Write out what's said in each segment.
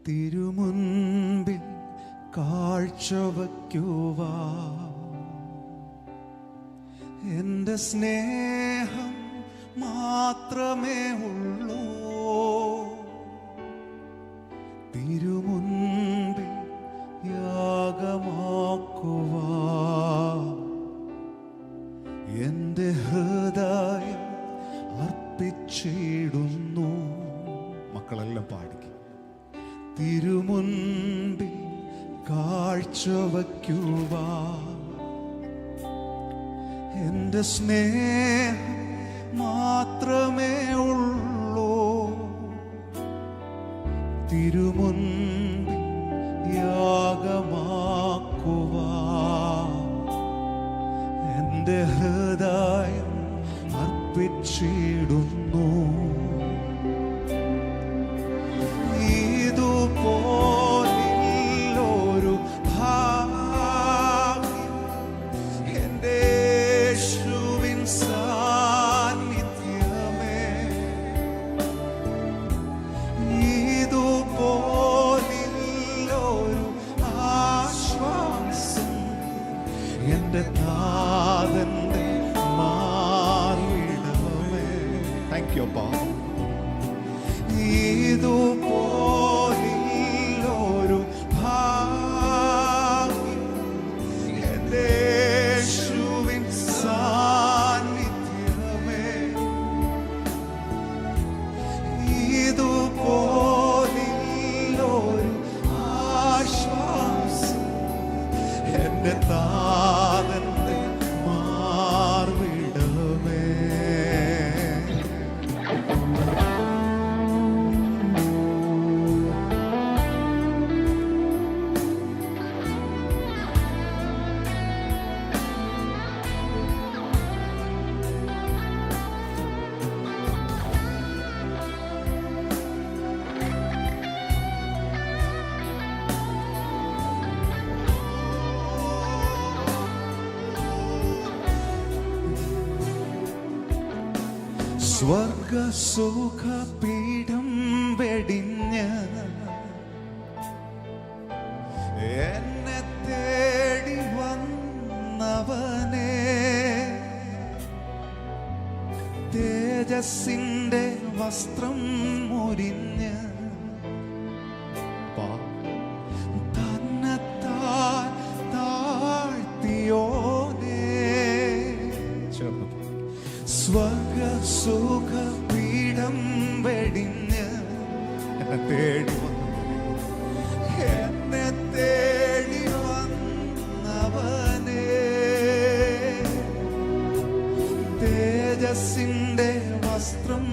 തിരുമുൻപിൽ കാഴ്ചവയ്ക്കുവാൻ എൻ്റെ സ്നേഹം മാത്രമേ ഉള്ളൂ. തിരുമുൻപിൽ യാഗമാക്കുവാൻ എൻ്റെ ഹൃദയം അർപ്പിച്ചിടുന്നു. മക്കളെല്ലാം പാടിക്കും. തിരുമുൻപിൽ കാഴ്ചവയ്ക്കുവാൻ എൻ്റെ സ്നേഹം മാത്രമേ ഉള്ളൂ. തിരുമുൻപിൽ യാഗമാക്കുവാൻ എൻ്റെ ഹൃദയം അർപ്പിച്ചിടുന്നു. ഇതുപോലൊരു ഭാഗ്യം എൻ്റെ യേശുവിൻ സാന്നിധ്യമേ. ഇതുപോലൊരു ആശ്വാസം എൻ്റെ നാഥന്റെ മാറിടമേ. താങ്ക് യു അപ്പാ. ഇതുപോലൊരു ഭാഗ്യം എൻ്റെ യേശുവിൻ സാന്നിധ്യമേ. ഇതുപോലൊരു ആശ്വാസം എൻ്റെ താതന്റെ മാർവിടമേ. സ്വർഗസുഖപീഠം വെടിഞ്ഞ് എന്നെ തേടി വന്നവനെ, തേജസ്സിന്റെ വസ്ത്രം മുരിഞ്ഞ് തന്നെത്താൻ താഴ്ത്തിയോനെ, സ്വർഗസുഖപീഠം വെടിഞ്ഞ് എന്നെ തേടി വന്നവനെ, തേജസ്സിന്റെ വസ്ത്രം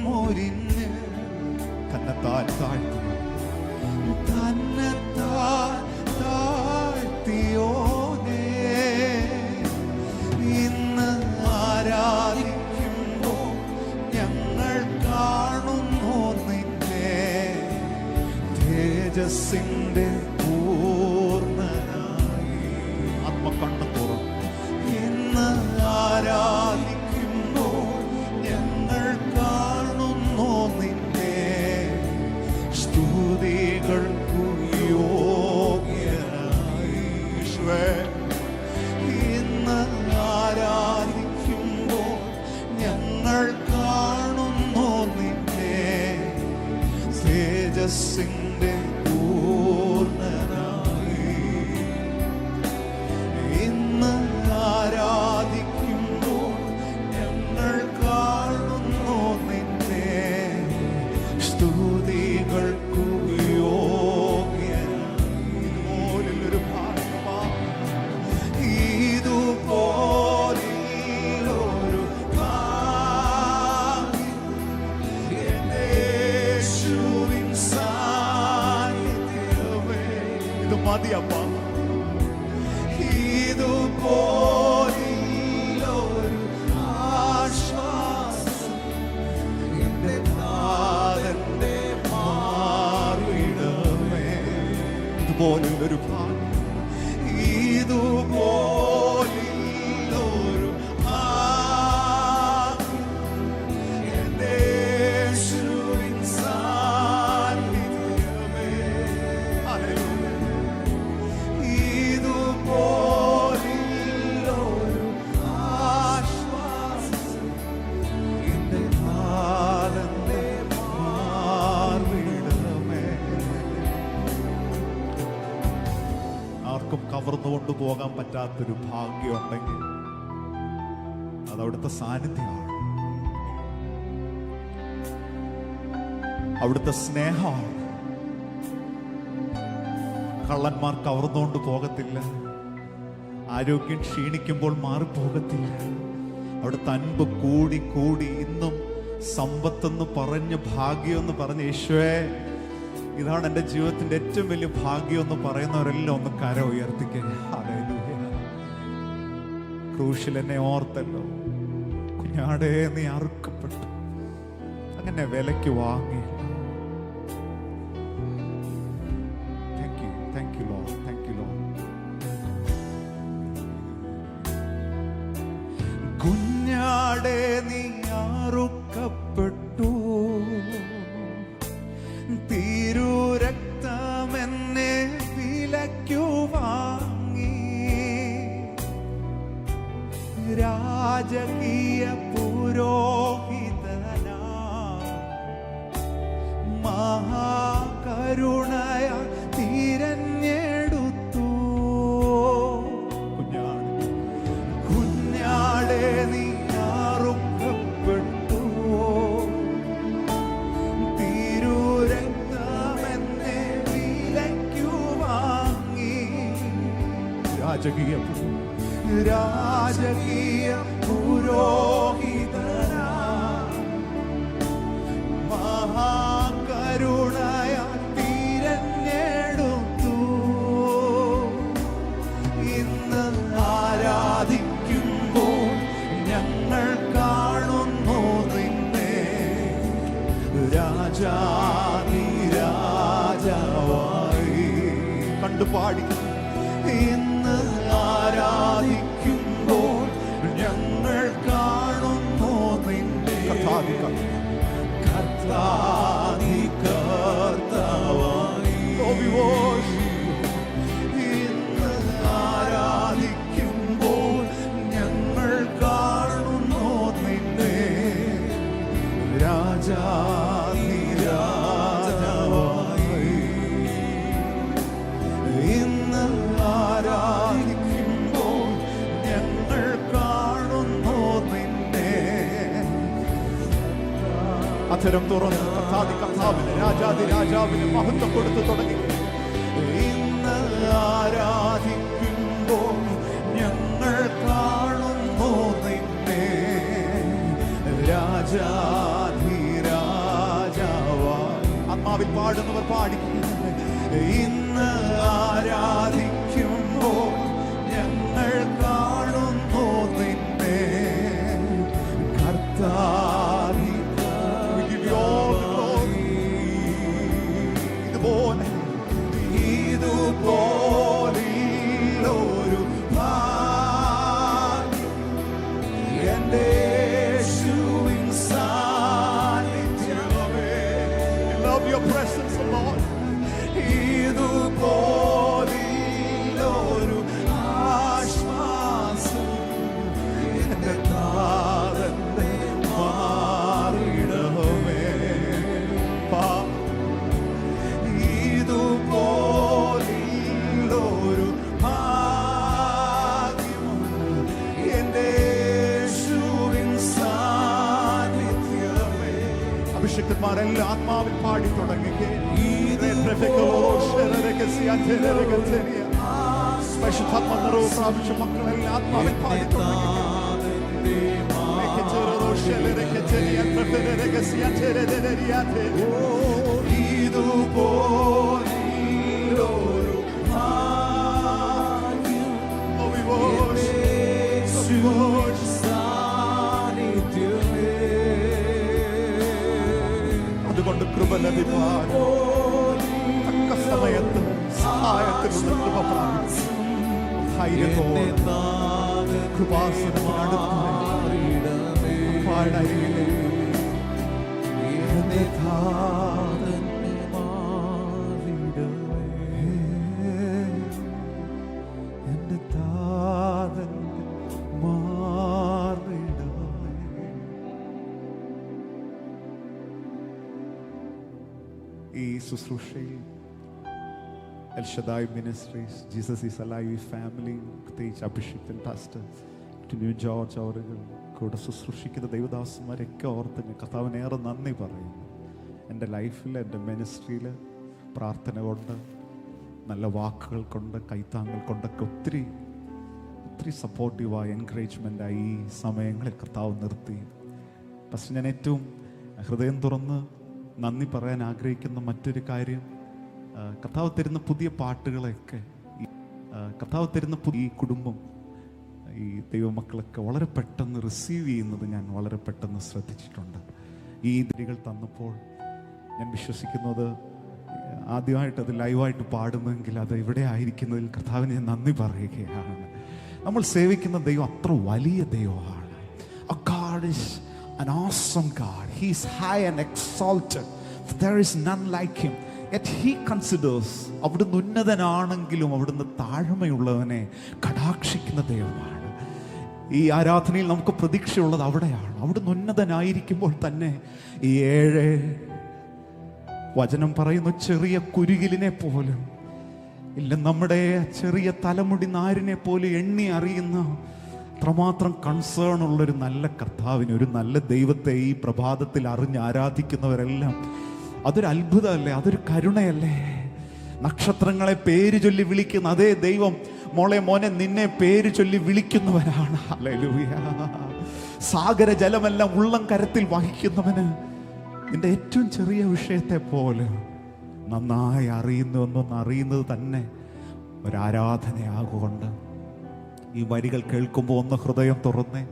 മുരിഞ്ഞ് തന്നെത്താൻ താഴ്ത്തിയോനെ. ഇന്ന് ആരാധിക്കുമ്പോൾ ഞങ്ങൾ കാണുന്നു നിന്നെ, തേജസ്സിന്റെ പൂർണ്ണനായി. ആത്മകണ്ണ് തുറന്നു. ഇന്ന് ആരാധിക്കുമ്പോൾ ഞങ്ങൾ കാണുന്നു നിന്നെ, സ്തുതികൾക്കു യോഗ്യനായി. ഇന്ന് ആരാധിക്കുമ്പോൾ ഞങ്ങൾ കാണുന്നു നിന്നെ, തേജസ്സിന്റെ പൂർണ്ണനായി. ഇന്ന് ആരാധിക്കുമ്പോൾ ഞങ്ങൾ കാണുന്നു നിന്നെ, സ്തുതികൾക്കു യോഗ്യനായി. ഇതുപോലൊരു ഭാഗ്യമാണ്. ഇതുപോലൊരു ഭാഗ്യം എൻ്റെ യേശുവിൻ സാന്നിധ്യമേ. ഇത് മതിയപ്പ. ഇതുപോലൊരു ആശ്വാസം എൻ്റെ നാഥന്റെ മാർവിടമേ. ഇതുപോലൊരു ഭാഗ്യം, ഇതുപോലൊരു ഭാഗ്യം എൻ്റെ യേശുവിൻ സാന്നിധ്യമേ. കവർന്നുകൊണ്ട് പോകാൻ പറ്റാത്തൊരു ഭാഗ്യം ഉണ്ടെങ്കിൽ അതവിടുത്തെ സാന്നിധ്യമാണ്, അവിടുത്തെ സ്നേഹമാണ്. കള്ളന്മാർ കവർന്നുകൊണ്ട് പോകത്തില്ല, ആരോഗ്യം ക്ഷീണിക്കുമ്പോൾ മാറിപ്പോകത്തില്ല. അവിടുത്തെ അൻപ് കൂടി കൂടി ഇന്നും സമ്പത്തെന്ന് പറഞ്ഞ് ഭാഗ്യമെന്ന് പറഞ്ഞ് യേശുവേ ഇതാണ് എൻ്റെ ജീവിതത്തിൻ്റെ ഏറ്റവും വലിയ ഭാഗ്യം എന്ന് പറയുന്നവരെല്ലാം ഒന്ന് കര ഉയർത്തിക്കുക. ഹല്ലേലൂയ. ക്രൂശിൽ എന്നെ ഓർത്തല്ലോ, കുഞ്ഞാടേ നീ അറുക്കപ്പെട്ടു, അങ്ങനെ വിലയ്ക്ക് വാങ്ങി. Thank you lord, thank you lord. കുഞ്ഞാടേ നീ അറുക്കപ്പെട്ടു, തിരുരക്തമെന്നെ വിലയ്ക്കു വാങ്ങി. രാജകീയ പുരോഹിതനാ മഹാകരുണയ തിരഞ്ഞെടുത്തു. കുഞ്ഞാടേ നീ അറുക്കപ്പെട്ടു, തിരുരക്തമെന്നെ വിലയ്ക്കു വാങ്ങി. രാജകീയ പുരോഹിതനാ മഹാകരുണയ തിരഞ്ഞെടുത്തു. ഇന്ന് ആരാധിക്കുമ്പോൾ ഞങ്ങൾ കാണുന്നു നിന്നെ, രാജാവായി കണ്ടുപാടി. ഇന്ന് ആരാധിക്കുമ്പോൾ ഞങ്ങൾ കാണുന്നു നിന്നെ, കർത്താവായി. ഇന്ന് ആരാധിക്കുമ്പോൾ ഞങ്ങൾ കാണുന്നു നിന്നെ, രാജാവായി. ഇന്ന് ആരാധിക്കുമ്പോൾ ഞങ്ങൾ കാണുന്നു നിന്നെ. അധരം തുറന്ന് കർത്താവിന് രാജാവിന് മഹത്വം കൊടുത്തു തുടങ്ങി. ഇന്ന് ആരാധിക്കുമ്പോൾ ഞങ്ങൾ കാണുന്നു നിന്നെ, രാജാധിരാജാവായി. ആത്മാവിൽ പാടുന്നവർ പാടിക്കുന്നു. ഇന്ന് ആരാധിക്കുമ്പോൾ ഞങ്ങൾ കാണുന്നു നിന്നെ, കർത്താവി. ഇതുപോലൊരു എന്റെ യേശുവിൻ സാന്നിധ്യമേ. Love your presence, Lord. ഇതുപോലൊരു ആശ്വാസം എന്റെ താതന്റെ മാറിടമേ. ഇതുപോലൊരു ഭാഗ്യം എന്റെ യേശുവിൻ സാന്നിധ്യമേ. അഭിഷിക്തന്മാരെല്ലാം ആത്മാവിൽ പാടി തുടങ്ങുക. പരിശുദ്ധാത്മാവ് പ്രാപിച്ച മക്കളെല്ലാം ആത്മാവിൽ പാടി തുടങ്ങുക. ഇതുപോലൊരു ഭാഗ്യം സാന്നിധ്യമേ. അതുകൊണ്ട് കൃപ ലഭിക്കാൻ തക്ക സമയത്ത് സഹായത്തിനുള്ള കൃപ പ്രാപിച്ചു ധൈര്യത്തോടെ കൃപാസനത്തിനടുത്ത് പാടരികിലെ എന്റെ താതന്റെ മാറിടമേ, എന്റെ താതന്റെ മാറിടമേ. ഈ ശുശ്രൂഷയിൽ L Shaddai ministries, Jesus is alive family, പ്രത്യേകിച്ച് അഭിഷിക്തൻ പാസ്റ്റർ ടിനു ജോർജ് അവറുകൾ, കൂടെ ശുശ്രൂഷിക്കുന്ന ദൈവദാസന്മാരൊക്കെ ഓർത്ത് ഞാൻ കർത്താവിനേറെ നന്ദി പറയുന്നു. എൻ്റെ ലൈഫിൽ, എൻ്റെ മിനിസ്ട്രിയിൽ പ്രാർത്ഥന കൊണ്ട്, നല്ല വാക്കുകൾ കൊണ്ട്, കൈത്താങ്ങൾ കൊണ്ടൊക്കെ ഒത്തിരി സപ്പോർട്ടീവായി, എൻകറേജ്മെൻ്റായി ഈ സമയങ്ങളിൽ കർത്താവ് നിർത്തി. പക്ഷെ ഞാൻ ഏറ്റവും ഹൃദയം തുറന്ന് നന്ദി പറയാൻ ആഗ്രഹിക്കുന്ന മറ്റൊരു കാര്യം, കർത്താവ് തരുന്ന പുതിയ പാട്ടുകളൊക്കെ, കർത്താവ് തരുന്ന ഈ കുടുംബം, ഈ ദൈവമക്കളൊക്കെ വളരെ പെട്ടെന്ന് റിസീവ് ചെയ്യുന്നത് ഞാൻ വളരെ പെട്ടെന്ന് ശ്രദ്ധിച്ചിട്ടുണ്ട്. ഈ ദിരികൾ തന്നപ്പോൾ ഞാൻ വിശ്വസിക്കുന്നത് ആദ്യമായിട്ടത് ലൈവായിട്ട് പാടുമെങ്കിൽ അത് ഇവിടെ ആയിരിക്കുന്നതിൽ കർത്താവിന് ഞാൻ നന്ദി പറയുകയാണ്. നമ്മൾ സേവിക്കുന്ന ദൈവം അത്ര വലിയ ദൈവമാണ്. God is an awesome God. He is high and exalted. There is none like him. Yet he considers, അവിടുന്ന് ഉന്നതനാണെങ്കിലും അവിടുന്ന് താഴ്മയുള്ളവനെ കടാക്ഷിക്കുന്ന ദൈവമാണ്. ഈ ആരാധനയിൽ നമുക്ക് പ്രതീക്ഷയുള്ളത് അവിടെയാണ്. അവിടുന്ന് ഉന്നതനായിരിക്കുമ്പോൾ തന്നെ ഈ 7 വചനം പറയുന്ന ചെറിയ കുരുകിലിനെ പോലും ഇല്ല, നമ്മുടെ ചെറിയ തലമുടി നാരിനെ പോലും എണ്ണി അറിയുന്ന അത്രമാത്രം കൺസേൺ ഉള്ളൊരു നല്ല കർത്താവിന്, ഒരു നല്ല ദൈവത്തെ ഈ പ്രഭാതത്തിൽ അറിഞ്ഞ് ആരാധിക്കുന്നവരെല്ലാം അതൊരു അത്ഭുതമല്ലേ? അതൊരു കരുണയല്ലേ? നക്ഷത്രങ്ങളെ പേര് ചൊല്ലി വിളിക്കുന്ന അതേ ദൈവം മോളെ മോനെ നിന്നെ പേര് ചൊല്ലി വിളിക്കുന്നവനാണ്. ഹല്ലേലൂയ. സാഗര ജലമെല്ലാം ഉള്ളം കരത്തിൽ വഹിക്കുന്നവന് നിന്റെ ഏറ്റവും ചെറിയ വിഷയത്തെ പോലെ നന്നായി അറിയുന്നത് തന്നെ ഒരാരാധനയാകൊണ്ട് ഈ വരികൾ കേൾക്കുമ്പോൾ ഒന്ന് ഹൃദയം തുറന്നേ.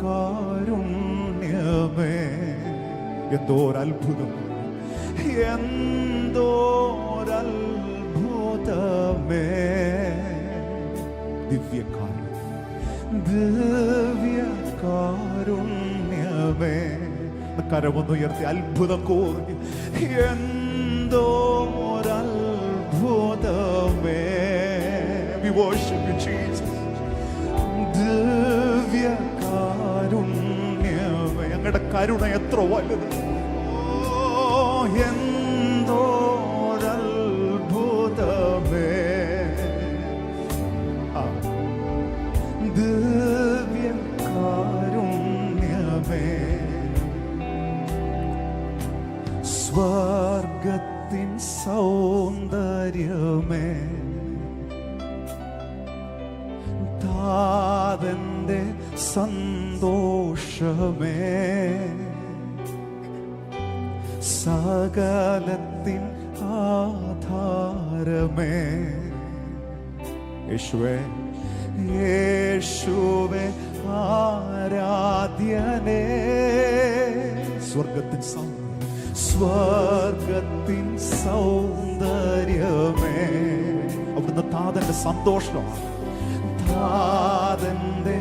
കാരുണ്യമേ, എന്തോരത്ഭുതം, എന്തോരത്ഭുതമേ, ദിവ്യകാരുണ്യമേ. കരമൊന്ന് ഉയർത്തി അത്ഭുതം കോരി, എന്തോരത്ഭുതമേ. We worship you, Jesus. ദിവ്യകാരുണ്യമേ, ഞങ്ങളുടെ കരുണ എത്ര വലുത്. എന്തോരത്ഭുതമേ, ദിവ്യകാരുണ്യമേ. സ്വർഗത്തിൻ സൗന്ദര്യമേ, താതന്റെ സന്തോഷമേ, സകലത്തിൻ ആധാരമേ. യേശുവേ, യേശുവേ ആരാധ്യനേ. സ്വർഗത്തിൻ സൗന്ദര്യമേ, അവിടുന്ന് താതന്റെ സന്തോഷമാണ്. താതന്റെ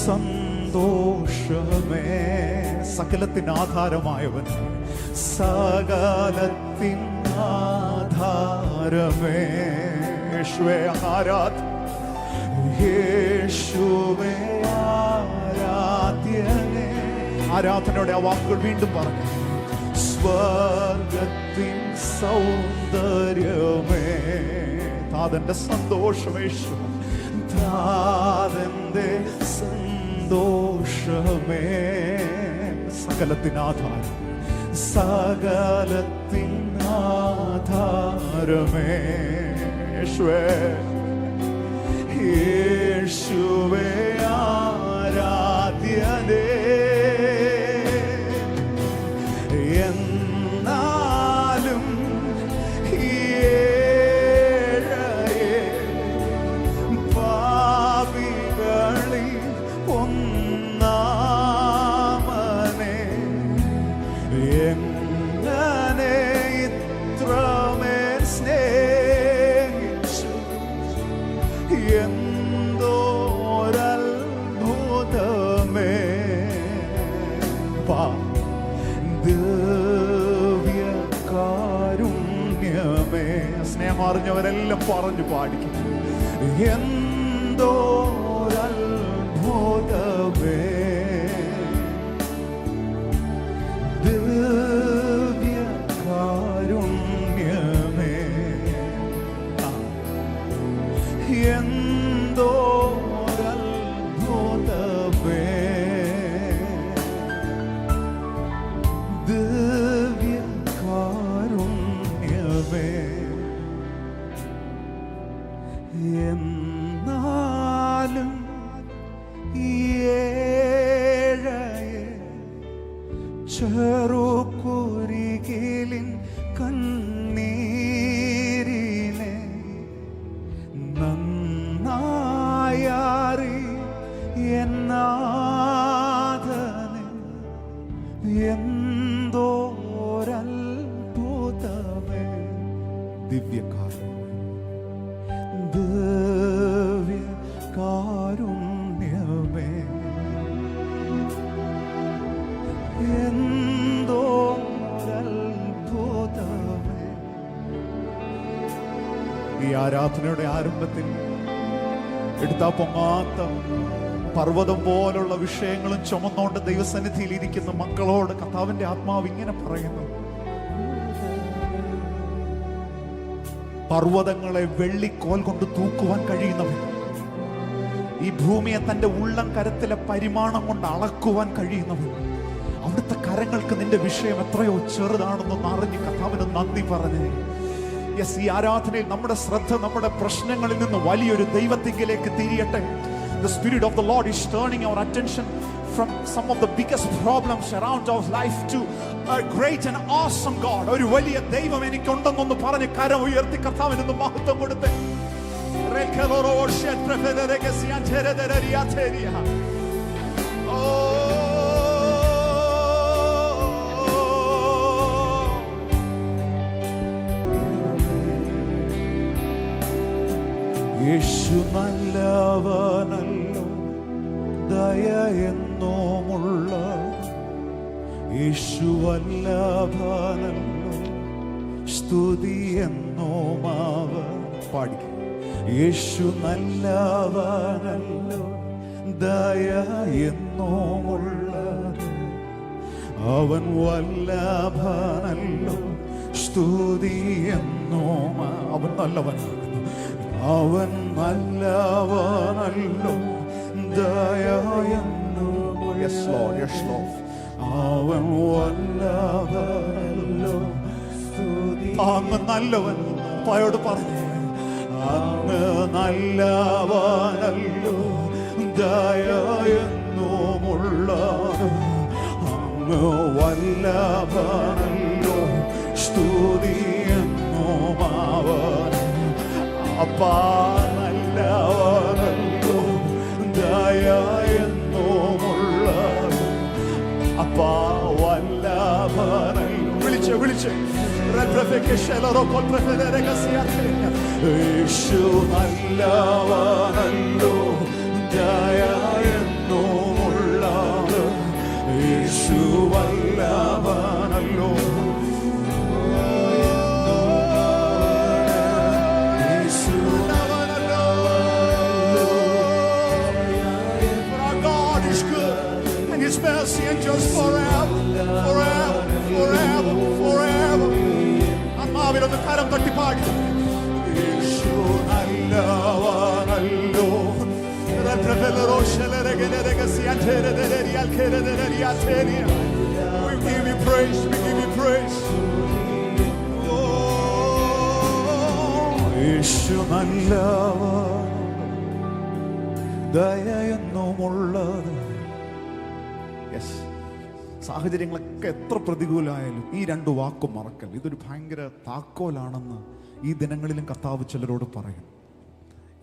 സന്തോഷമേ, സകലത്തിൻ ആധാരമായവൻ, സകലത്തിൻ ആധാരമേ. യേശുവേ യേശുവേ ആരാധ്യനേ. ആരാധനയോടെ ആ വാക്കുകൾ വീണ്ടും പറഞ്ഞു. സ്വർഗത്തിൻ സൗന്ദര്യമേ, താതന്റെ സന്തോഷമേ, താതന്റെ സന്തോഷമേ, സകലത്തിൻ ആധാരം, സകലത്തിൻ ആധാരമേ. യേശുവേ, യേശുവേ ആരാധ്യനേ. എന്നാലും എന്തോരത്ഭുതം സ്നേഹം അറിഞ്ഞവരെല്ലാം പറഞ്ഞു പാടിക്കും. എന്തോരത്ഭുതമേ ദിവ്യകാരുണ്യമേ, എന്തോരത്ഭുതമേ ദിവ്യകാരുണ്യമേ. എന്നാലും ഏഴയെ ചെറുകുരികിലിൻ കണ്ണീരിനെ നന്നായാറി എന്നാഥനെ എന്തോരത്ഭുതമേ ദിവ്യകാരുണ്യം, ദിവ്യകാരുണ്യമേ, എന്തോരത്ഭുതമേ. ഈ ആരാധനയുടെ ആരംഭത്തിൽ എടുത്താ പൊങ്ങാത്ത പർവ്വതം പോലുള്ള വിഷയങ്ങളും ചുമന്നുകൊണ്ട് ദൈവസന്നിധിയിൽ ഇരിക്കുന്ന മക്കളോട് കർത്താവിന്റെ ആത്മാവ് ഇങ്ങനെ പറയുന്നു: പർവ്വതങ്ങളെ വെള്ളിക്കോൽ കൊണ്ട് തൂക്കുവാൻ കഴിയുന്നവൻ, ഈ ഭൂമിയെ തന്റെ ഉള്ളം കരത്തിലെ പരിമാണം കൊണ്ട് അളക്കുവാൻ കഴിയുന്നവൻ, അവിടുത്തെ കരങ്ങൾക്ക് നിന്റെ വിഷയം എത്രയോ ചെറുതാണെന്നൊന്ന് അറിഞ്ഞ് കർത്താവിന് നന്ദി പറഞ്ഞേ. യെസ്, ഈ ആരാധനയിൽ നമ്മുടെ ശ്രദ്ധ നമ്മുടെ പ്രശ്നങ്ങളിൽ നിന്ന് വലിയൊരു ദൈവത്തിങ്കിലേക്ക് തിരിയട്ടെ. The Spirit of the Lord is turning our attention from some of the biggest problems around our life to a great and awesome God. ഒരു വലിയ ദൈവം എനിക്കുണ്ടെന്നൊന്ന് പറഞ്ഞ് കരം ഉയർത്തി കർത്താവിന് മഹത്വം കൊടുത്ത് യേശു നല്ലവനല്ലോ, ദയ എന്നുമുള്ള യേശു വല്ലഭനല്ലോ, സ്തുതി എന്നുമാവ പാടിക്കും. യേശു നല്ലവനല്ലോ, ദയ എന്നുമുള്ള അവൻ വല്ലഭനല്ലോ, സ്തുതി എന്നുമാ. അവൻ നല്ലവനാണ്, അവൻ നല്ലവനല്ലോ, ദയയെന്നു. Yes Lord, yes Lord. അവൻ വല്ലവനല്ലോ, അങ്ങ് നല്ലവൻ. പായോട് പറഞ്ഞു, അങ്ങ് നല്ലവനല്ലോ, ദയയെന്നുമുള്ള അങ്ങ് വല്ലവനല്ലോ, സ്തുതിയെന്നുമാവൻ. അപ്പാ നല്ലവനല്ലോ, ദയയെന്നുമുള്ള അപ്പാ വല്ലഭനല്ലോ. വിളിച്ച് യേശു നല്ലവനല്ലോ, ദയയെന്നുമുള്ള യേശു വല്ലഭനല്ലോ. His mercy endures forever, forever, forever, forever. അമ്മാവിലൊന്ന് കരം തട്ടി പാടി. യേശു നല്ലവനല്ലോ. We give you praise, we give you praise. യേശു നല്ലവൻ, ദയയെന്നുമുള്ളത്. സാഹചര്യങ്ങളൊക്കെ എത്ര പ്രതികൂലമായാലും ഈ രണ്ട് വാക്കും മറക്കൽ. ഇതൊരു ഭയങ്കര താക്കോലാണെന്ന് ഈ ദിനങ്ങളിലും കർത്താവ് ചിലരോട് പറയും.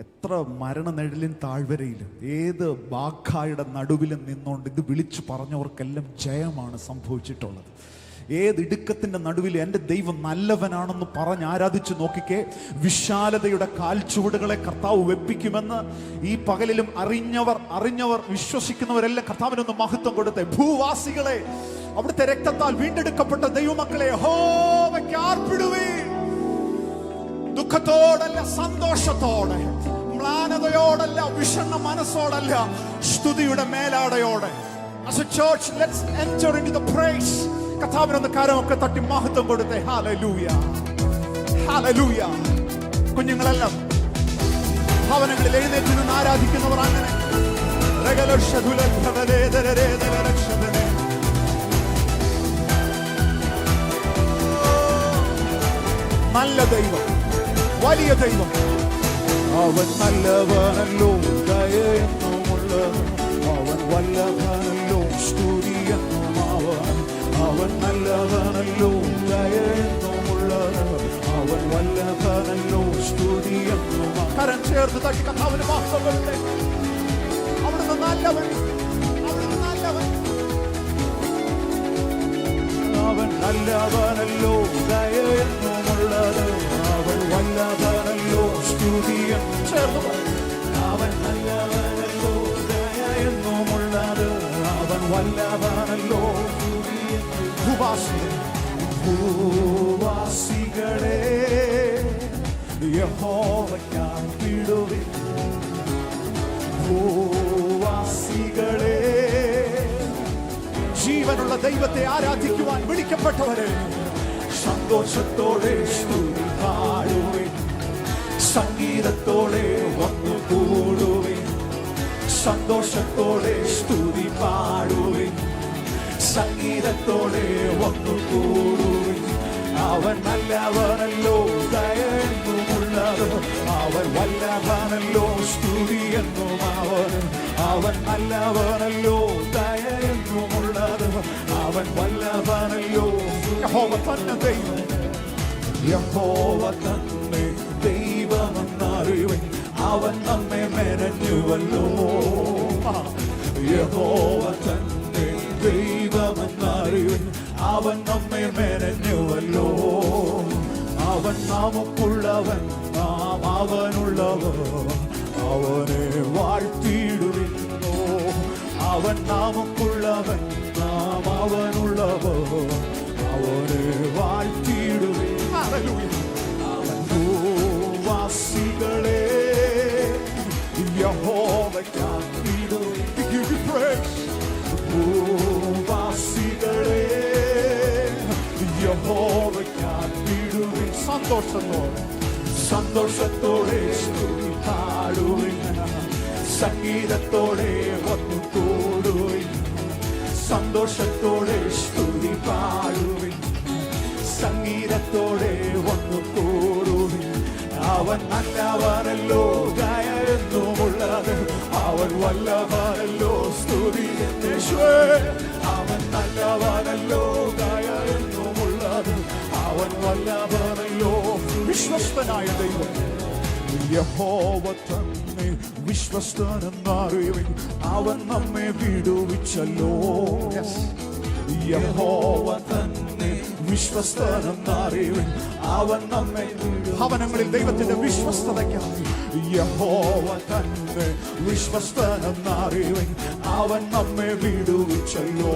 എത്ര മരണനിഴലിൻ താഴ്വരയിലും ഏത് ബാഖായുടെ നടുവിലും നിന്നുകൊണ്ട് ഇത് വിളിച്ചു പറഞ്ഞവർക്കെല്ലാം ജയമാണ് സംഭവിച്ചിട്ടുള്ളത്. ഏത് ഇടുക്കത്തിന്റെ നടുവിൽ എൻ്റെ ദൈവം നല്ലവനാണെന്ന് പറഞ്ഞ് ആരാധിച്ചു നോക്കിക്കേ, വിശാലതയുടെ കാൽച്ചുവടുകളെ കർത്താവ് വെപ്പിക്കുമെന്ന് ഈ പകലിലും അറിഞ്ഞവർ വിശ്വസിക്കുന്നവരെല്ലാം കർത്താവിനൊന്ന് മഹത്വം കൊടുത്തേ. ഭൂവാസികളെ, അവിടുത്തെ രക്തത്താൽ വീണ്ടെടുക്കപ്പെട്ട ദൈവമക്കളെ, യഹോവയ്ക്ക് ആർപ്പിടുവീൻ. ദുഃഖത്തോടല്ല, സന്തോഷത്തോടെ, മ്ലാനതയോടല്ല, വിഷണ്ണ മനസ്സോടല്ല, സ്തുതിയുടെ മേലാടയോടെ. As a church, let's enter into the praise. കർത്താവിനൊന്ന് കരമൊക്കെ തട്ടി മഹത്വം കൊടുത്തേ. Hallelujah, hallelujah. കുഞ്ഞുങ്ങളെല്ലാം ഭവനങ്ങളിൽ എഴുന്നേറ്റ് നിന്ന് ആരാധിക്കുന്നവർ അങ്ങനെ നല്ല ദൈവം, വലിയ ദൈവം. അവൻ നല്ലവനല്ലോ, ദയയെന്നുമുള്ളത് അവൻ, വല്ലഭനല്ലോ, സ്തുതിയെന്നും അവൻ. അവൻ നല്ലവനല്ലോ, ദയയെന്നുമുള്ളത് അവൻ, വല്ലഭനല്ലോ, സ്തുതിയെന്നും. കരം ചേർത്ത് തട്ടി കർത്താവിന് മഹത്വം കൊടുത്തേ. അവിടുന്ന് നല്ലവൻ, അവിടുന്ന് നല്ലവൻ. അവൻ നല്ലവനല്ലോ, ദയയെന്നുമുള്ളത് അവൻ, വല്ലഭനല്ലോ, സ്തുതിയെന്നും. ചേർന്ന് അവൻ നല്ലവനല്ലോ, ദയയെന്നുമുള്ളത് അവൻ, വല്ലഭനല്ലോ, സ്തുതിയെന്നും. ഭൂവാസികളെ യഹോവയ്ക്കായി വിടുവിൻ. ഭൂവാസികളെ, ജീവനുള്ള ദൈവത്തെ ആരാധിക്കുവാൻ വിളിക്കപ്പെട്ടവരെ, സന്തോഷത്തോടെ സ്തുതി പാടുവിൻ. സംഗീതത്തോടെ വന്നു കൂടുവിൻ. സന്തോഷത്തോടെ സ്തുതി പാടുവിൻ. സംഗീതത്തോടെ വന്നു കൂടുവിൻ. അവൻ നല്ലവനല്ലോ, ദയയെന്നുമുള്ളത് അവൻ, വല്ലഭനല്ലോ, സ്തുതിയെന്നും അവൻ. അവൻ നല്ലവനല്ലോ, ദയയെന്നുമുള്ളത് അവൻ, വല്ലഭനല്ലോ. യഹോവ തന്നെ ദൈവം, യഹോവ തന്നെ ദൈവമെന്നറിവൻ. അവൻ നമ്മെ മെനഞ്ഞുവല്ലോ. യഹോവ തന്നെ ദൈവമെന്നറിവൻ. അവൻ നമ്മെ മെനഞ്ഞുവല്ലോ. അവൻ നമുക്കുള്ളവൻ, നാം അവനുള്ളവർ. അവനെ വാഴ്ത്തിയിടുന്നു. അവൻ നമുക്കുള്ളവൻ, നാം അവനുള്ളവർ. അവനെ വാഴ്ത്തിയിടുവിൻ. ഭൂവാസികളെ യഹോവയ്ക്കായി വിടുവിൻ. ഭൂവാസികളെ യഹോവയ്ക്കായി വിടുവിൻ. സന്തോഷത്തോടെ, സന്തോഷത്തോടെ സ്തുതി പാടുവിൻ. സംഗീതത്തോടെ വന്നു കൂടുവിൻ. സന്തോഷത്തോടെ സ്തുതി പാടുവിൻ. സംഗീതത്തോടെ വന്നു കൂടുവിൻ. അവൻ നല്ലവനല്ലോ, ദയയെന്നുമുള്ളത് അവൻ, വല്ലഭനല്ലോ, സ്തുതി. അവൻ നല്ലവനല്ലോ, ദയയെന്നുമുള്ളത് അവൻ, വല്ലഭനല്ലോ. വിശ്വസ്തനായ ദൈവം യഹോവ തന്നെ വിശ്വസ്തനെന്നറിവിൻ. അവൻ നമ്മെ വിടുവിച്ചല്ലോ. യഹോവ തന്നെ വിശ്വസ്തനെന്നറിവിൻ. അവൻ നമ്മെ. ഭവനങ്ങളിൽ ദൈവത്തിന്റെ വിശ്വസ്തതയ്ക്കായി യഹോവ തന്നെ വിശ്വസ്തനെന്നറിവിൻ. അവൻ നമ്മെ വിടുവിച്ചല്ലോ.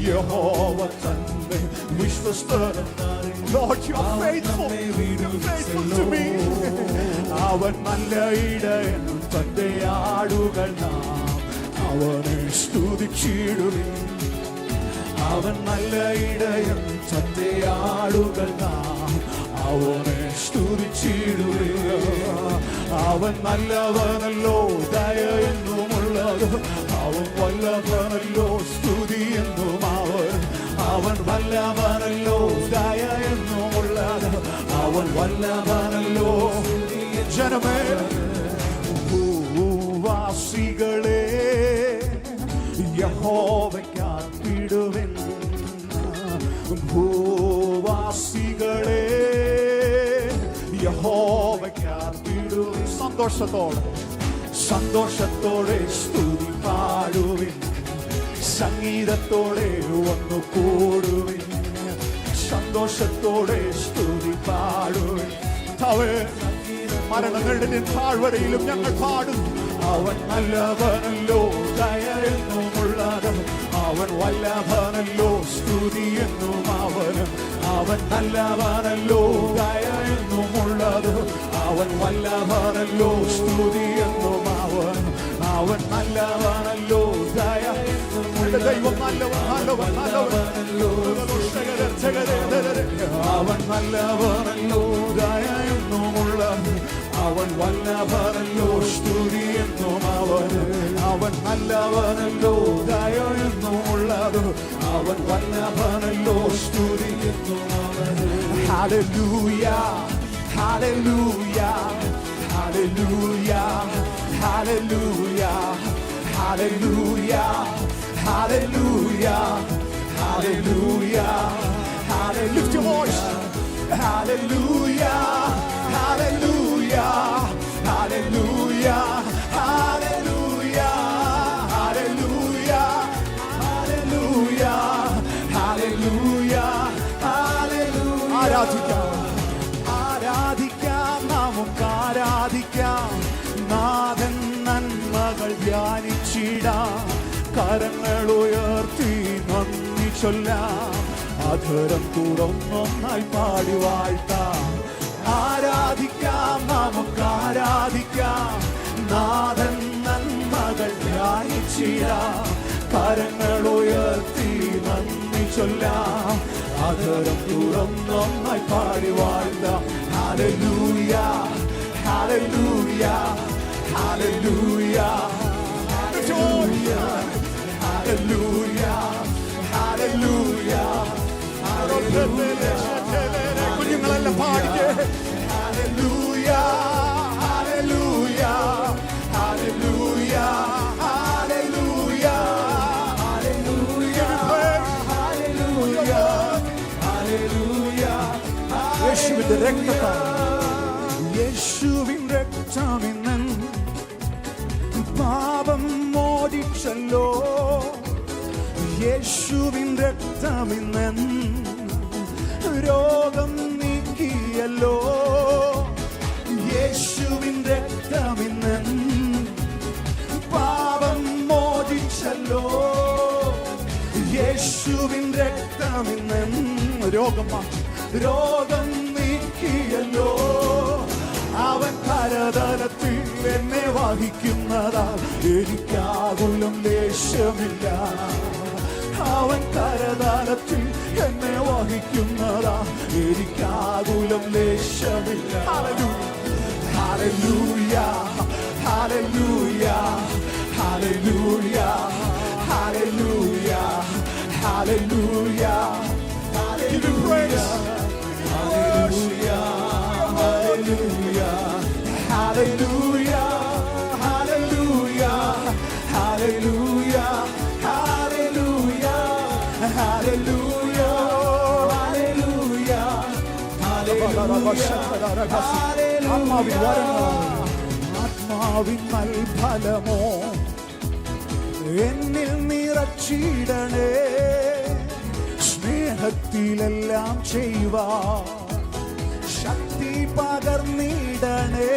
യഹോവ തന്നെ വിശ്വസ്തനെന്നറിവിൻ. Lord, you are faithful. You're faithful to me. അവൻ നല്ല ഇടയൻ, തന്റെ ആടുകൾ നാം അവനെ സ്തുതിച്ചിടുവിൻ. അവൻ നല്ല ഇടയൻ, തന്റെ ആടുകൾ നാം അവനെ സ്തുതിച്ചിടുവിൻ. അവൻ നല്ലവനല്ലോ, ദയയെന്നുമുള്ളത് അവൻ, വല്ലഭനല്ലോ, സ്തുതിയെന്നും അവൻ. അവൻ വല്ലഭനല്ലോ, ദയയെന്നുമുള്ളത് അവൻ, വല്ലഭനല്ലോ. ജനമേ, ഭൂവാസികളെ യഹോവയ്ക്കായി വിടുവിൻ. ഭൂവാസികളെ യഹോവയ്ക്കായി വിടുവിൻ. സന്തോഷത്തോടെ, സന്തോഷത്തോടെ സ്തുതി പാടുവിൻ. സംഗീതത്തോടെ വന്നു കൂടുവിൻ. സന്തോഷത്തോടെ സ്തുതി പാടുവിൻ. മരണങ്ങളുടെ താഴ്വരയിലും ഞങ്ങൾ പാടും. അവൻ നല്ലവനല്ലോ, ദയയെന്നുമുള്ളത് അവൻ വല്ലഭനല്ലോ, സ്തുതി എന്നും അവന്. അവൻ നല്ലവനല്ലോ, ദയ എന്നുമുള്ളത്. അവൻ വല്ലഭനല്ലോ, സ്തുതി എന്നും അവൻ. അവൻ നല്ലവനല്ലോ, ദയ എന്നുമുള്ള ദൈവം. നല്ലവൻ നല്ലവൻ നല്ലവനല്ലോ, അവൻ നല്ലവനല്ലോ, ദയ എന്നുമുള്ളത്. അവൻ വല്ലഭനല്ലോ, സ്തുതി എന്നും അവന്. അവൻ നല്ലവനല്ലോ, ദയ എന്നുമുള്ളത്. അവൻ വല്ലഭനല്ലോ, സ്തുതി എന്നും അവന്. Hallelujah hallelujah hallelujah hallelujah hallelujah hallelujah hallelujah. Lift your voice. Hallelujah, hallelujah, hallelujah, hallelujah, hallelujah, hallelujah, hallelujah, hallelujah. ആരാധിക്കാം, നമുക്ക് ആരാധിക്കാം. നാഥൻ നന്മകൾ ധ്യാനിച്ചിടാം. കരങ്ങൾ ഉയർത്തി നന്ദി ചൊല്ലാം. അധരം തുറന്നൊന്നായി പാടി വാഴ്ത്താം. ആരാധിക്കാം, നമുക്ക് ആരാധിക്കാം. നാഥൻ നന്മകൾ ധ്യാനിച്ചിടാം. കരങ്ങൾ ഉയർത്തി നന്ദി ചൊല്ലാം. അധരം തുറന്നൊന്നായി പാടി വാഴ്ത്താം. Hallelujah hallelujah hallelujah hallelujah hallelujah hallelujah. കുഞ്ഞുങ്ങളെല്ലാം പാടിക്കേ. Hallelujah hallelujah hallelujah hallelujah hallelujah hallelujah hallelujah. യേശുവിന്റെ രക്തത്താൽ, യേശുവിൻ രക്തമിന്നൻ പാപം മോചിച്ചല്ലോ. യേശുവിൻ രക്തമിന്നൻ രോഗം നീക്കിയല്ലോ. യേശുവിൻ രക്തമിന്നൻ പാപം മോചിച്ചല്ലോ. യേശുവിൻ രക്തമിന്നൻ രോഗം നീക്കിയല്ലോ. അവൻ കരതലത്തിൽ എന്നെ വഹിക്കുന്നതാൽ എനിക്കാകുലം ലേശമില്ല. അവൻ കരതലത്തിൽ എന്നെ വഹിക്കുന്നതാ എനിക്കാകുലം ലേശമില്ല. Hallelujah hallelujah hallelujah hallelujah hallelujah hallelujah hallelujah hallelujah hallelujah hallelujah Hallelujah, hallelujah, hallelujah. ആത്മാവിൻ നൽഫലമോ എന്നിൽ നിറച്ചിടണേ. സ്നേഹത്തിലെല്ലാം ചെയ്യുവാൻ ശക്തി പകർന്നിടണേ.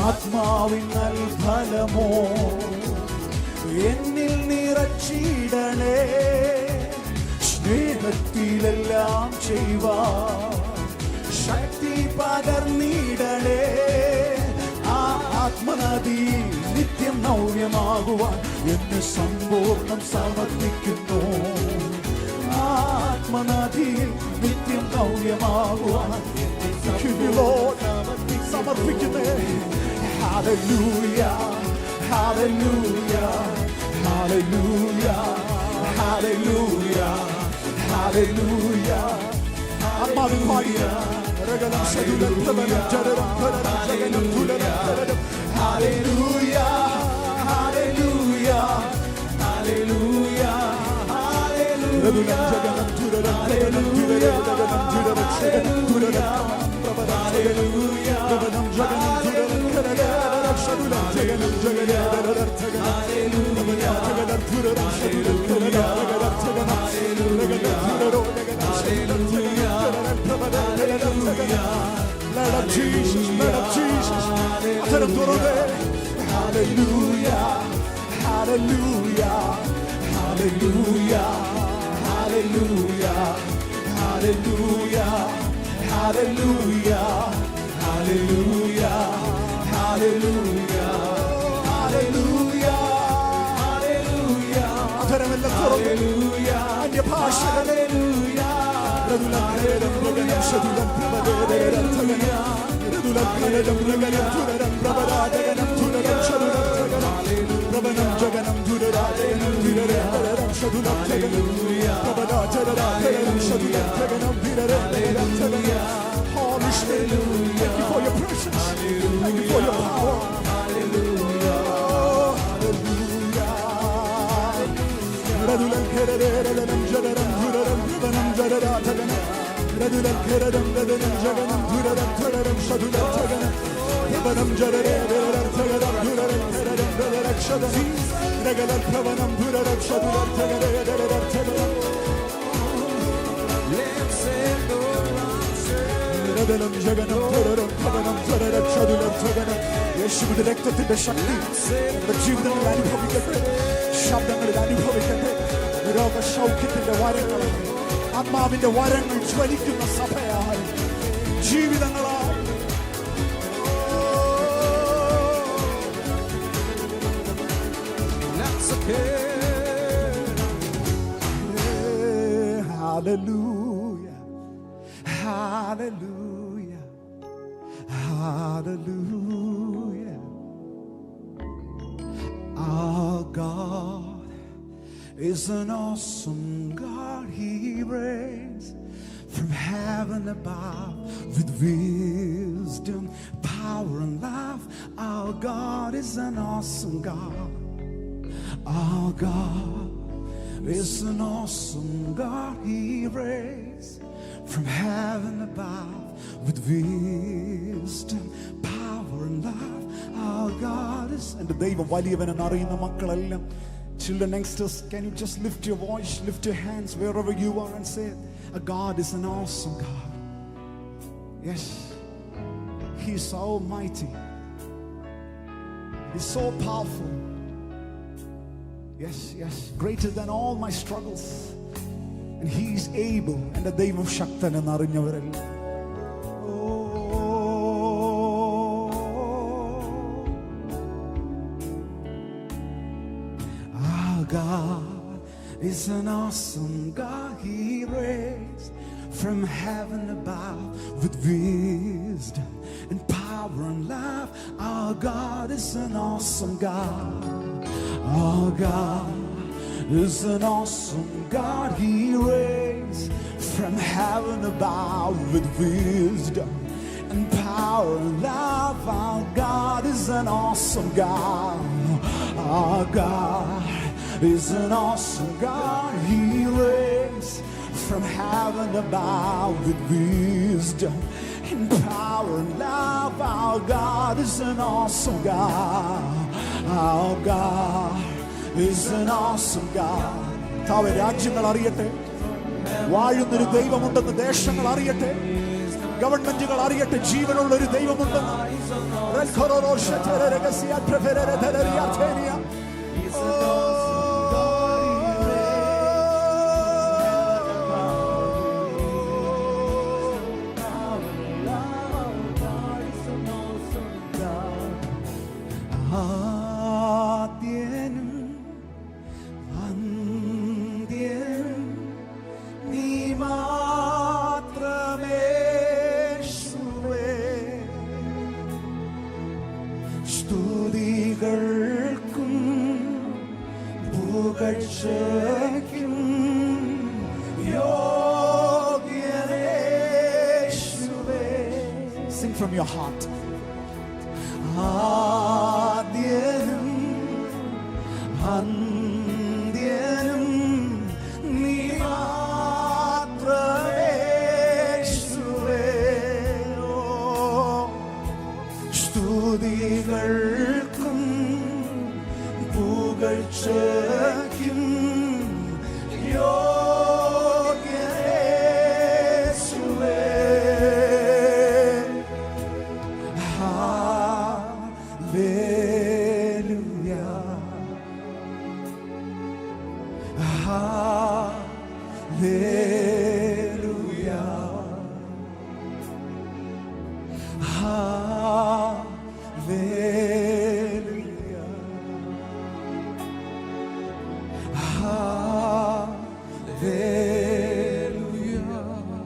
ആത്മാവിൻ നൽഫലമോ എന്നിൽ നിറച്ചിടണേ. സ്നേഹത്തിലെല്ലാം ചെയ്യുവാൻ ശക്തി പകർന്നിടണേ. ആ ആത്മനദി നിത്യം നവ്യമാകുവാൻ എന്നെ സമ്പൂർണ്ണം സമർപ്പിക്കുന്നു. ആത്മനദിയിൽ നിത്യം നവ്യമാകുവാൻ സമർപ്പിക്കുന്നേ. Hallelujah Hallelujah, hallelujah, hallelujah, hallelujah. ആത്മാവിൽ പാടിയ രഗലം ശരീരം പ്രബലം ജഡരം പ്രബലം ജഗനം തുലനം പ്രബലം. Hallelujah, hallelujah, hallelujah, hallelujah. രഗലം ജഗനം തുലനം പ്രബലം തുലനം ജഗനം തുലനം ജഗനം തുലനം പ്രബലം Hallelujah, പ്രബലം ജഗനം തുലനം പ്രബലം ശതുലം ജഗനം ജഗനം Hallelujah, ജഗനം തുലനം ശതുലം ജഗനം ജഗനം Let up Jesus, let up Jesus. Hallelujah, hallelujah, hallelujah, Hallelujah, hallelujah, hallelujah, hallelujah, hallelujah, hallelujah, hallelujah, hallelujah. അധരമെല്ലാം തുറന്ന് അന്യഭാഷകളെ Holy Spirit, thank you for your presence. Thank you for your power. Hallelujah. യേശുവിന്റെ രക്തത്തിന്റെ ശക്തി നമ്മുടെ ജീവിതങ്ങളിൽ അനുഭവിക്കട്ടെ, ശബ്ദങ്ങളിൽ അനുഭവിക്കട്ടെ. രോഗസൗഖ്യത്തിന്റെ വരങ്ങൾ, ആത്മാവിന്റെ വരങ്ങൾ ജ്വലിക്കുന്ന സഭയായി, ജീവിതങ്ങളായി. Hallelujah, hallelujah, hallelujah. Our God is an awesome God. He reigns from heaven above with wisdom, power and love. Our God is an awesome God. Our God is an awesome God. He reigns from heaven above with wisdom, power and love. Our God is. And ദൈവം വലിയവനെന്ന് അറിയുന്ന മക്കളെല്ലാം, children, youngsters, can you just lift your voice, lift your hands wherever you are and say, "A God is an awesome God." Yes, He is so mighty. He is so powerful. Yes, yes, greater than all my struggles. And He is able. And the ദൈവം ശക്തനെന്ന് അറിഞ്ഞവരെല്ലാം, God is an awesome God. He reigns from heaven above with wisdom and power and love. Our God is an awesome God. Our God is an awesome God. He reigns from heaven above with wisdom and power and love. Our God is an awesome God. Our God is an awesome God. He reigns from heaven above with wisdom and power and love. Our God is an awesome God. Our God is an awesome God. താവേ രാജ്യങ്ങൾ അറിയട്ടെ, വാഴുന്നൊരു ദൈവമുണ്ടെന്ന് ദേശങ്ങൾ അറിയട്ടെ, ഗവൺമെന്റുകൾ അറിയട്ടെ, ജീവനുള്ളൊരു ദൈവമുണ്ടെന്ന്. Sing from your heart.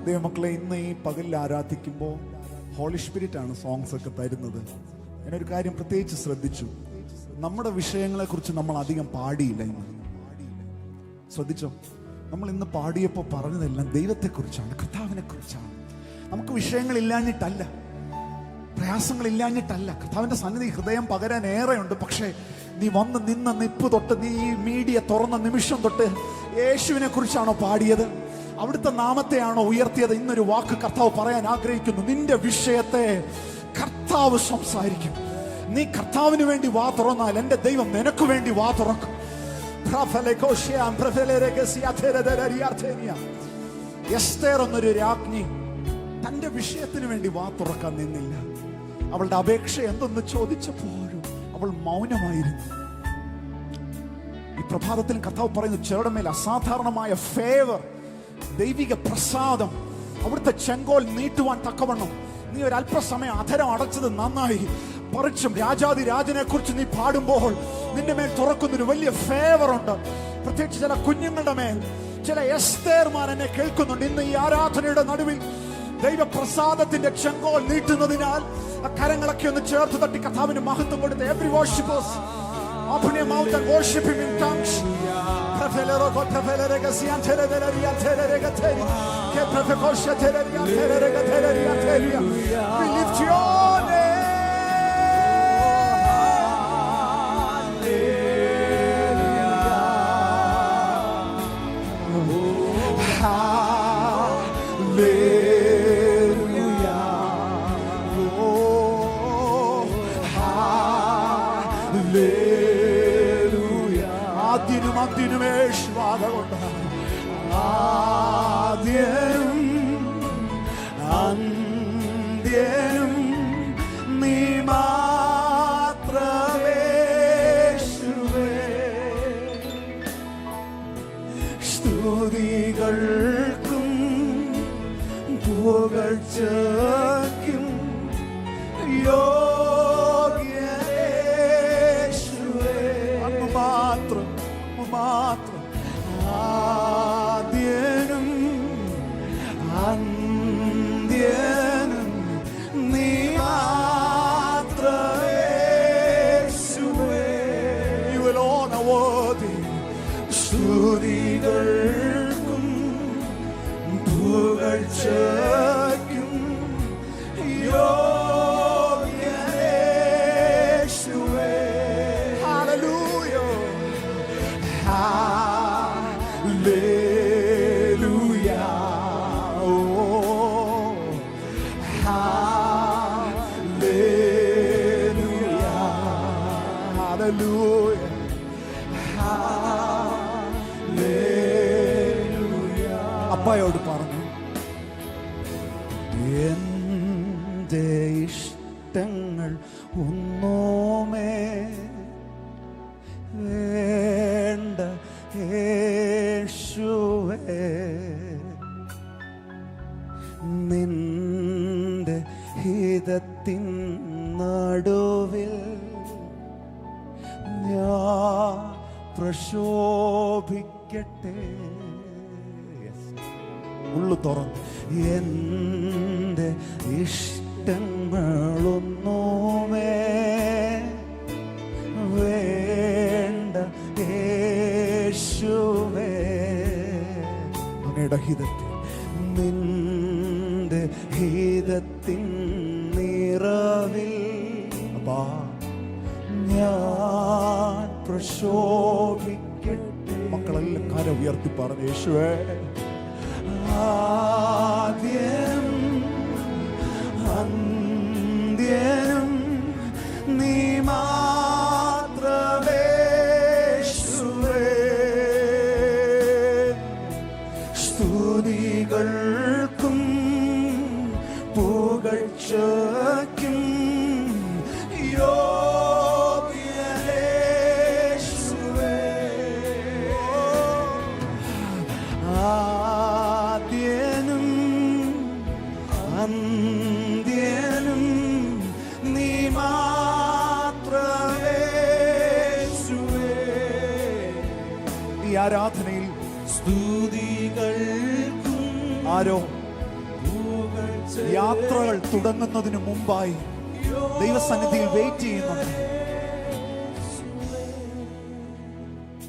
ദൈവമക്കളെ, ഇന്ന് ഈ പകലിൽ ആരാധിക്കുമ്പോൾ ഹോളി സ്പിരിറ്റ് ആണ് സോങ്സ് ഒക്കെ തരുന്നത്. ഞാനൊരു കാര്യം പ്രത്യേകിച്ച് ശ്രദ്ധിച്ചു, നമ്മുടെ വിഷയങ്ങളെക്കുറിച്ച് നമ്മൾ അധികം പാടിയില്ല. ഇന്ന് ശ്രദ്ധിച്ചോ? നമ്മൾ ഇന്ന് പാടിയപ്പോൾ പറഞ്ഞതെല്ലാം ദൈവത്തെക്കുറിച്ചാണ്, കർത്താവിനെ കുറിച്ചാണ്. നമുക്ക് വിഷയങ്ങളില്ലാഞ്ഞിട്ടല്ല, പ്രയാസങ്ങളില്ലാഞ്ഞിട്ടല്ല. കർത്താവിന്റെ സന്നിധി ഹൃദയം പകരാൻ ഏറെയുണ്ട്. പക്ഷേ നീ വന്ന് നിന്ന നിപ്പ് തൊട്ട്, നീ ഈ മീഡിയ തുറന്ന നിമിഷം തൊട്ട് യേശുവിനെ കുറിച്ചാണോ പാടിയത്? അവിടുത്തെ നാമത്തെയാണോ ഉയർത്തിയത്? ഇന്നൊരു വാക്ക് കർത്താവ് പറയാൻ ആഗ്രഹിക്കുന്നു. നിന്റെ വിഷയത്തെ കർത്താവ് സംസാരിക്കും. നീ കർത്താവിന് വേണ്ടി വാ തുറന്നാൽ എൻ്റെ ദൈവം നിനക്ക് വേണ്ടി വാ തുറക്കും. എസ്തേർ എന്നൊരു രാജ്ഞി തന്റെ വിഷയത്തിന് വേണ്ടി വാ തുറക്കാൻ നിന്നില്ല. അവളുടെ അപേക്ഷ എന്തെന്ന് ചോദിച്ചപ്പോഴും അവൾ മൗനമായിരുന്നു. ഈ പ്രഭാതത്തിൽ കർത്താവ് പറയുന്നു, ചിലരുടെ മേൽ അസാധാരണമായ ഫേവർ, ദൈവിക പ്രസാദം, അവിടുത്തെ ചെങ്കോൽ നീട്ടുവാൻ തക്കവണ്ണം നീ ഒരു അല്പസമയം അധരം അടച്ചത് നന്നായി. പറിച്ചും രാജാതി രാജനെ കുറിച്ച് നീ പാടുമ്പോൾ നിന്റെ മേൽ തുറക്കുന്നൊരു വലിയ ഫേവർ ഉണ്ട്. പ്രത്യേകിച്ച് ചില കുഞ്ഞുങ്ങളുടെ മേൽ, ചില എസ്തേർമാർ എന്നെ കേൾക്കുന്നുണ്ട്. ഇന്ന് ഈ ആരാധനയുടെ നടുവിൽ ദൈവപ്രസാദത്തിന്റെ ചെങ്കോൽ നീട്ടുന്നതിനാൽ ആ കരങ്ങളൊക്കെ ഒന്ന് ചേർത്ത് തട്ടി കർത്താവിന് മഹത്വം കൊടുത്ത് every worshipers open your mouth and worship him in tongues. We lift your name. ആദ്യനും അന്ത്യനും നീ മാത്രമേശുവേ. സ്തുതികൾക്കും പുകഴ്ചയ്ക്കും യോഗ്യനേശുവേ. അങ്ങ് മാത്രം, മാത്രം. ആദ്യനും അന്ത്യനും നീ മാത്രമേശുവേ. You alone are worthy. സ്തുതികൾക്കും പുകഴ്ചയ്ക്കും യോഗ്യനേശുവേ. Hallelujah. Hallelujah. Oh, hallelujah. Hallelujah. Hallelujah. അപ്പായോട് പറഞ്ഞു, എന്റെ ഇഷ്ടങ്ങൾ ഒന്നുമേ വേണ്ട യേശുവേ, നിന്റെ ഹിതത്തിൻ നടുവിൽ ഞാൻ പ്രശോഭിക്കട്ടെ. ഉള്ളു തുറന്ന് എന്റെ ഇഷ്ടങ്ങളൊന്നുമേ വേണ്ട യേശുവേ, അങ്ങയുടെ ഹിതത്തിൽ, നിന്റെ ഹിതത്തിൻ നിറവിൽ അപ്പാ ഞാൻ പ്രശോഭിക്കട്ടെ. മക്കളെല്ലാം കരം ഉയർത്തി പറഞ്ഞു, യേശുവേ. ആദ്യം അന്ത്യനും നീ മാത്രമേശുവേ. സ്തുതികൾക്കും പുകഴ്ചയ്ക്കും യോഗ്യനേശുവേ. ആരാധനയിൽ സ്തുതികൾക്കും ആരോ യാത്രകൾ തുടങ്ങുന്നതിന് മുമ്പായി ദൈവസന്നിധിയിൽ വെയിറ്റ് ചെയ്യുന്നുണ്ട്.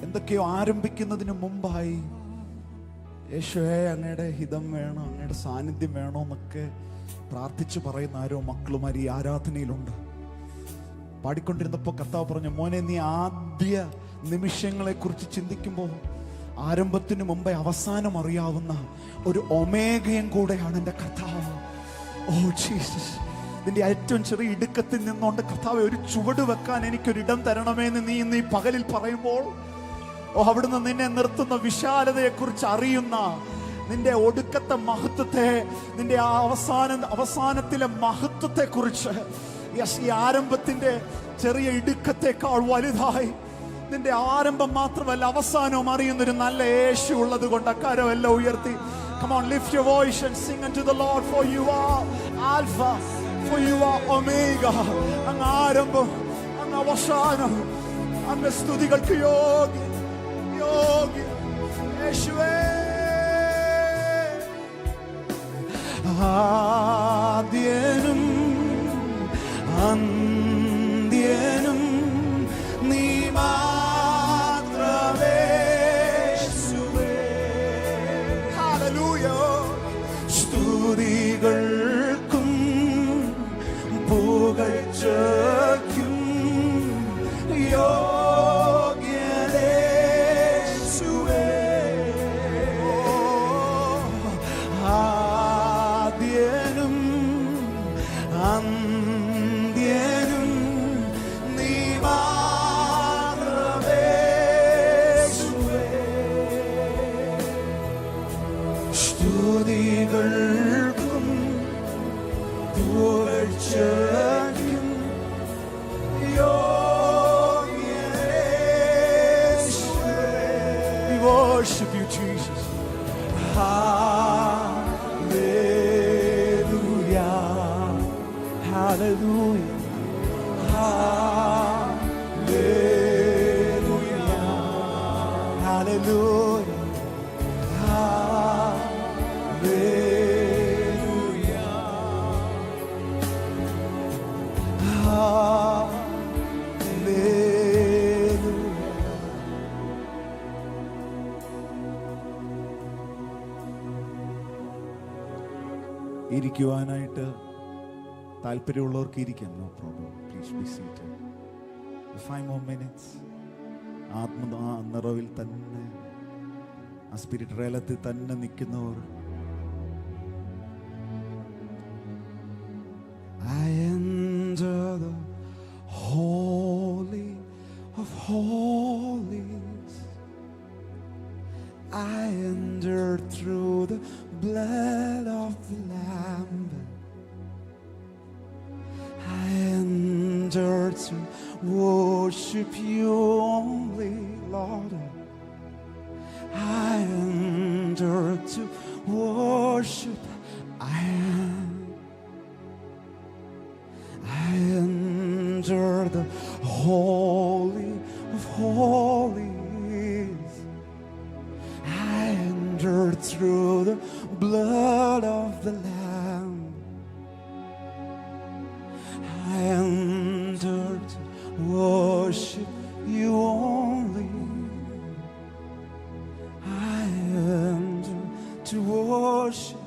എന്തൊക്കെയോ ആരംഭിക്കുന്നതിന് മുമ്പായി യേശുവേ അങ്ങയുടെ ഹിതം വേണം, അങ്ങയുടെ സാന്നിധ്യം വേണോ എന്നൊക്കെ പ്രാർത്ഥിച്ചു പറയുന്ന ആരോ മക്കളുമാർ ഈ ആരാധനയിലുണ്ട്. പാടിക്കൊണ്ടിരുന്നപ്പോൾ കർത്താവ് പറഞ്ഞു, മോനെ നീ ആദ്യ നിമിഷങ്ങളെ കുറിച്ച് ചിന്തിക്കുമ്പോൾ ആരംഭത്തിന് മുമ്പേ അവസാനം അറിയാവുന്ന ഒരു ഒമേഗയും കൂടെയാണ് എൻ്റെ കർത്താവ്. ഓ ജീസസ്, ഇതിൻ്റെ ഏറ്റവും ചെറിയ ഇടുക്കത്തിൽ നിന്നുകൊണ്ട് കർത്താവെ ഒരു ചുവട് വെക്കാൻ എനിക്കൊരിടം തരണമേന്ന് നീ ഇന്ന് ഈ പകലിൽ പറയുമ്പോൾ, ഓ അവിടുന്ന് നിന്നെ നിർത്തുന്ന വിശാലതയെക്കുറിച്ച് അറിയുന്ന, നിന്റെ ഒടുക്കത്തെ മഹത്വത്തെ, നിന്റെ ആ അവസാനത്തിലെ മഹത്വത്തെ കുറിച്ച്, ഈ ആരംഭത്തിന്റെ ചെറിയ ഇടുക്കത്തെക്കാൾ വലുതായി നിന്റെ ആരംഭം മാത്രമല്ല അവസാനവും അറിയുന്നൊരു നല്ല യേശു ഉള്ളത് കൊണ്ട് അക്കാരം എല്ലാം ഉയർത്തി, come on, lift your voice and sing unto the Lord, for you are Alpha, for you are Omega. അങ്ങ് ആരംഭം, അങ്ങ് അവസാനം, അങ്ങ് സ്തുതികൾക്ക് യോഗ്യ യേശുവേ. ആദ്യനും അന്ത്യനും നീ മാത്രമേ യേശുവേ. ഹല്ലേലൂയ. സ്തുതികൾക്കും പുകഴ്ചയ്ക്കും യോഗ്യനേശുവേ. ആദ്യനും അന്ത്യനും നീ മാത്രമേ യേശുവേ. സ്തുതികൾക്കും പുകഴ്ചയ്ക്കും യോഗ്യനേശുവേ. We worship you, Jesus. Hallelujah, hallelujah, hallelujah, hallelujah, hallelujah, hallelujah. ഇരിക്കുവാനായിട്ട് താല്പര്യമുള്ളവർക്ക് ഇരിക്കാം, no problem. Please be seated. 5 more minutes. നിറവിൽ തന്നെ, ആ സ്പിരിറ്റ് റേലത്തിൽ തന്നെ നിൽക്കുന്നവർ, I enter the holy of holies. I enter through the blood of the Lamb. I enter to worship you only, Lord. I enter to worship. I enter the holy of holies. I enter through the blood of the Lamb. I enter to worship you only. I enter to worship.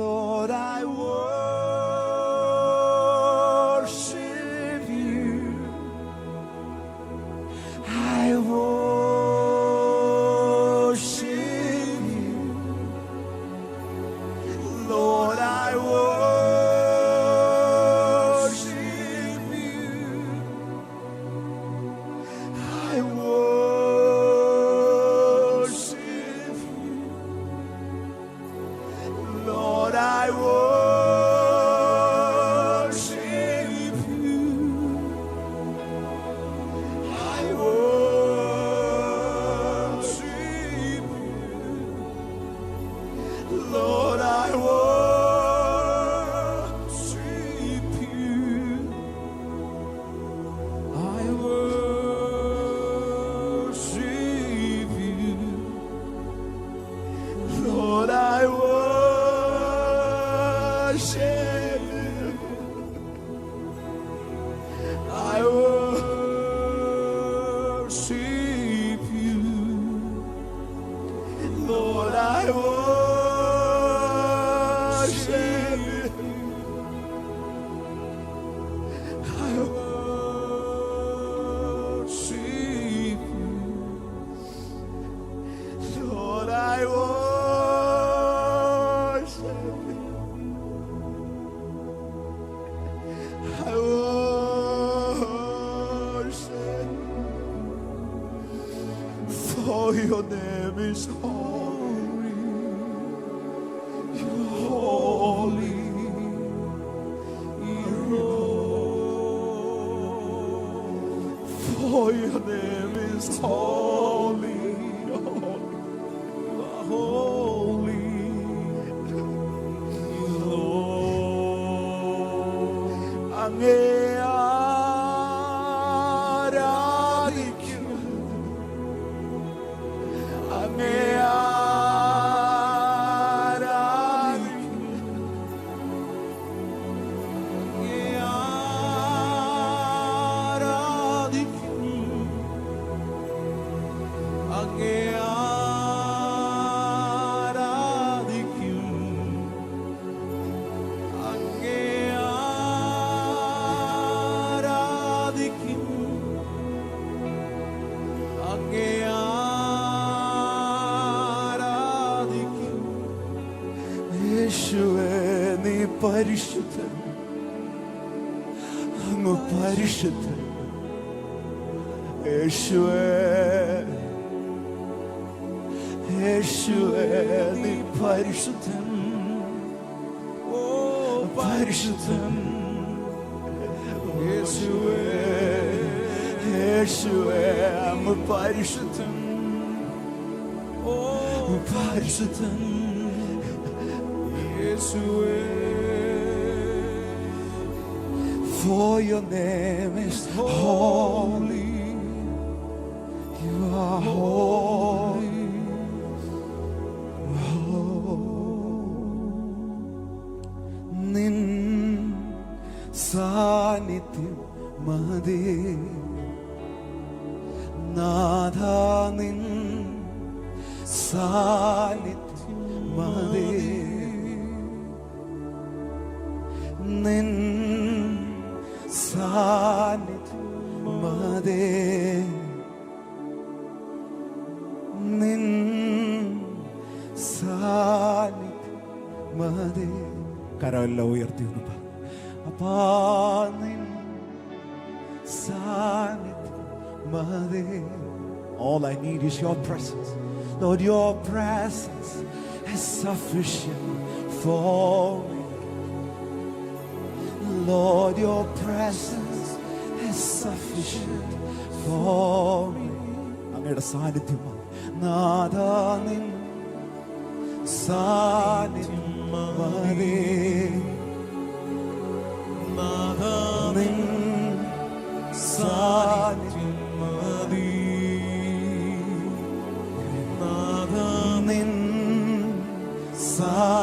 Lord, I worship you. I worship you. your name is holy. You're holy. For your name is holy. You are holy. അങ്ങേ ആരാധിക്കും, അങ്ങേ ആരാധിക്കും, അങ്ങേ ആരാധിക്കും, അങ്ങേ ആരാധിക്കും, അങ്ങേ ആരാധിക്കും, അങ്ങേ ആരാധിക്കും. യേശുവേ നീ പരിശുദ്ധൻ, അങ്ങ് പരിശുദ്ധൻ. യേശുവേ, യേശുവേ നീ പരിശുദ്ധൻ, ഓ പരിശുദ്ധൻ. യേശുവേ, യേശുവേ അങ്ങ് പരിശുദ്ധൻ, ഓ പരിശുദ്ധൻ. യേശുവേ, for your name is holy. You are holy. നിൻ സാന്നിധ്യം മതി നാഥ, നിൻ സാന്നിധ്യം മതി, നിൻ സാന്നിധ്യം മതി, നിൻ സാന്നിധ്യം മതി. കരമെല്ലാം ഉയർത്തി ഒന്ന് പറ. അപ്പാ നിൻ സാന്നിധ്യം മതി. All I need is your presence. Lord, your presence is sufficient for me. Lord, your presence is sufficient for me. അങ്ങയുടെ സാന്നിധ്യമാണ് നാഥ, നിൻ സാന്നിധ്യം മതി, നാഥ നിൻ സാന്നിധ്യം മതി, നാഥ നിൻ സാന്നിധ്യം